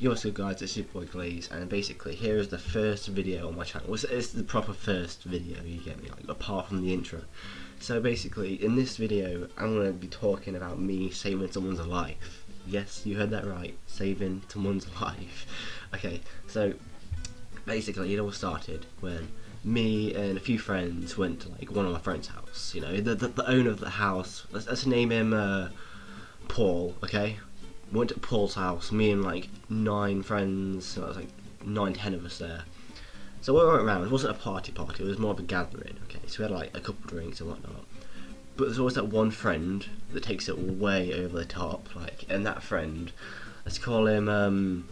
Yo, what's good guys, it's your boy Glaze, and basically here is the first video on my channel. It's the proper first video, you get me, like, apart from the intro. So basically, in this video, I'm going to be talking about me saving someone's life. Yes, you heard that right, saving someone's life. Okay, so basically it all started when me and a few friends went to like one of my friend's house. You know, the owner of the house, let's name him Paul, okay? We went to Paul's house, me and like 9 friends, so it was like 9-10 of us there. So we went around, it wasn't a party, it was more of a gathering, okay? So we had like a couple of drinks and whatnot. But there's always that one friend that takes it way over the top, like, and that friend, let's call him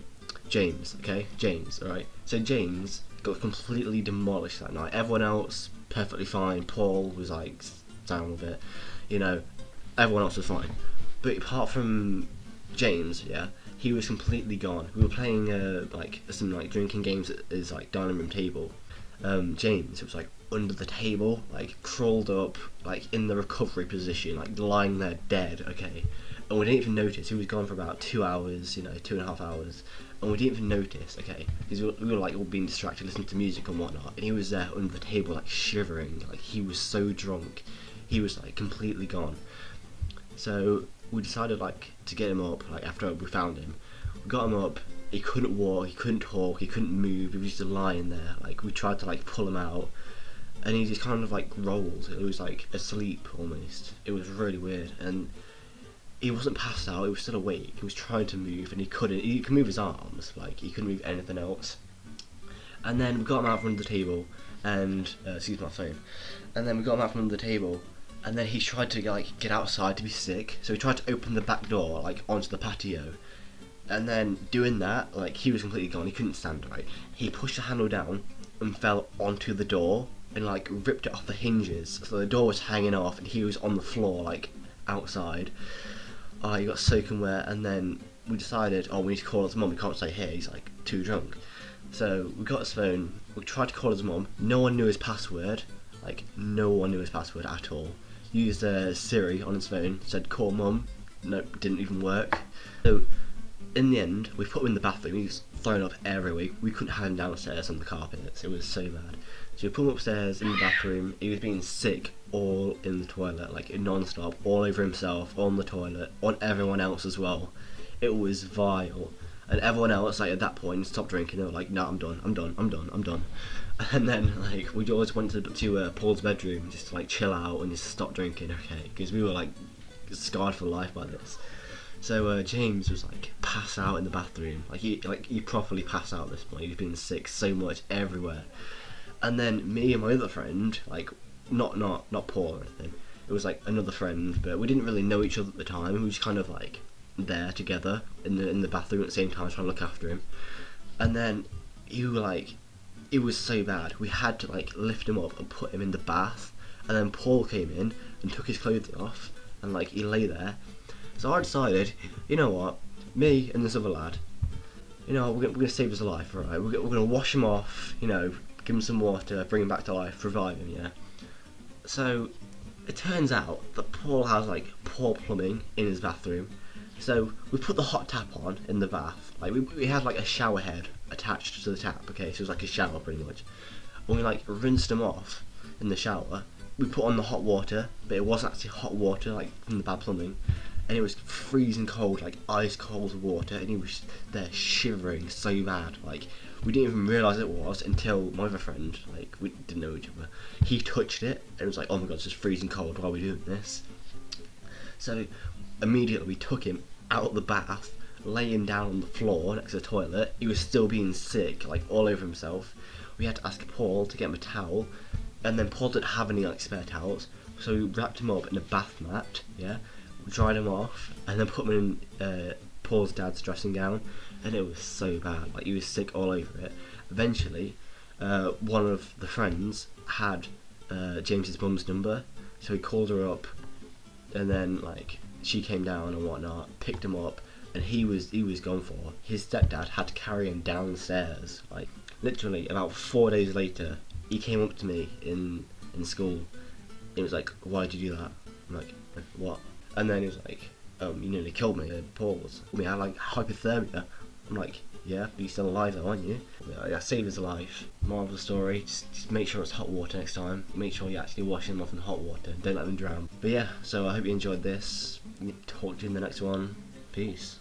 James, okay? James, alright? So James got completely demolished that night. Everyone else, perfectly fine. Paul was like, down with it, you know, everyone else was fine. But apart from James, yeah, he was completely gone. We were playing like some like drinking games at his like dining room table. James was like under the table, like crawled up, like in the recovery position, like lying there dead. Okay, and we didn't even notice. He was gone for about 2 hours, you know, 2.5 hours, and we didn't even notice. Okay, because we were like all being distracted, listening to music and whatnot, and he was there under the table, like shivering, like he was so drunk, he was like completely gone. So we decided like to get him up, like after we found him. We got him up, he couldn't walk, he couldn't talk, he couldn't move, he was just lying there. Like we tried to like pull him out and he just kind of like rolled. It was like asleep almost. It was really weird, and he wasn't passed out, he was still awake. He was trying to move and he couldn't. He could move his arms, like he couldn't move anything else. And then we got him out from under the table and excuse my phone. And then we got him out from under the table. And then he tried to like get outside to be sick, so he tried to open the back door like onto the patio. And then doing that, like he was completely gone. He couldn't stand right. He pushed the handle down and fell onto the door and like ripped it off the hinges. So the door was hanging off and he was on the floor like outside. He got soaking wet, and then we decided, oh, we need to call his mum. We can't stay here. He's like too drunk. So we got his phone. We tried to call his mum. No one knew his password. Like no one knew his password at all. Used Siri on his phone, said call mum, nope, didn't even work. So in the end, we put him in the bathroom. He was thrown up everywhere. We couldn't have him downstairs on the carpets. It was so bad. So we put him upstairs in the bathroom. He was being sick all in the toilet, like non-stop, all over himself, on the toilet, on everyone else as well. It was vile. And everyone else, like at that point, stopped drinking. They were like, "No, I'm done. I'm done. I'm done. I'm done." And then, like, we always went to Paul's bedroom just to like chill out and just stop drinking, okay? Because we were like scarred for life by this. So James was like pass out in the bathroom. He properly passed out at this point. He'd been sick so much everywhere. And then me and my other friend, like not Paul or anything. It was like another friend, but we didn't really know each other at the time. We were just kind of like there together in the bathroom at the same time, trying to look after him. And then it was so bad, we had to like lift him up and put him in the bath. And then Paul came in and took his clothes off, and like he lay there. So I decided, you know what, me and this other lad, you know, we're gonna save his life, alright? We're gonna wash him off, you know, give him some water, bring him back to life, revive him, yeah. So it turns out that Paul has like poor plumbing in his bathroom. So we put the hot tap on in the bath. Like we had like a shower head attached to the tap, okay, so it was like a shower pretty much. When we like rinsed him off in the shower, we put on the hot water, but it wasn't actually hot water like from the bad plumbing, and it was freezing cold, like ice cold water, and he was there shivering so bad. Like we didn't even realise it was until my other friend, like we didn't know each other, he touched it and it was like, oh my god, it's just freezing cold, why are we doing this? So immediately we took him out of the bath, lay him down on the floor next to the toilet. He was still being sick, like all over himself. We had to ask Paul to get him a towel, and then Paul didn't have any like spare towels, so we wrapped him up in a bath mat, yeah, we dried him off, and then put him in Paul's dad's dressing gown, and it was so bad, like he was sick all over it. Eventually, one of the friends had James's mum's number, so he called her up, and then like she came down and whatnot, picked him up, and he was gone for. His stepdad had to carry him downstairs. Like literally about 4 days later, he came up to me in school. He was like, "Why'd you do that?" I'm like, "What?" And then he was like, "You nearly killed me." Paul was, I had like hypothermia. I'm like, Yeah, but you're still alive though, aren't you? Yeah, save his life. Moral of the story, just make sure it's hot water next time. Make sure you actually wash him off in hot water. Don't let them drown. But yeah, so I hope you enjoyed this. Talk to you in the next one. Peace.